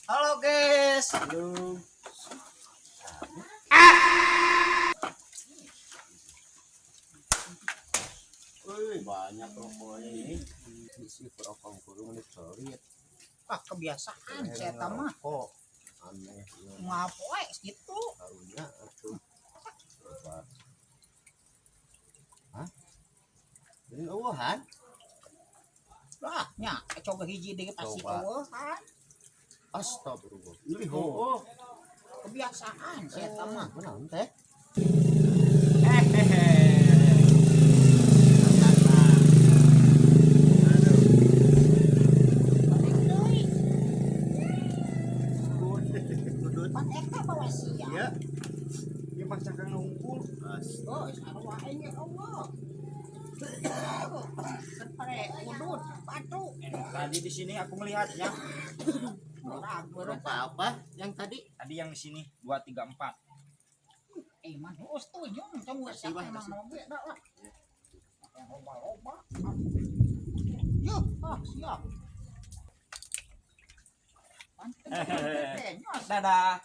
Halo guys. Halo. Wih, banyak rokoknya ini. Isi rokok kurung ini sorry. Kebiasaan saya mah. Kok aneh. Ngapoe gitu. Karunya atuh. Coba. Hah? Ini eueuhan. Lah, nya coba hiji deui pasti Coba. eueuhan. Astagfirullah. Ini ho. Kebiasaan saya mah. Kunaon teh? Pan eta bawa siang. Iya. Ini macam kang ngumpul. Oh, sarua aing ya Allah. Separe udut, batu. Tadi di sini aku melihatnya. Berapa apa yang tadi? Tadi yang di sini 234. Man, setuju. Kamu Kasih, Bang, emang kasih. mau beda lah. Yang loba-loba. Yuk, siap. Mantep. Dadah.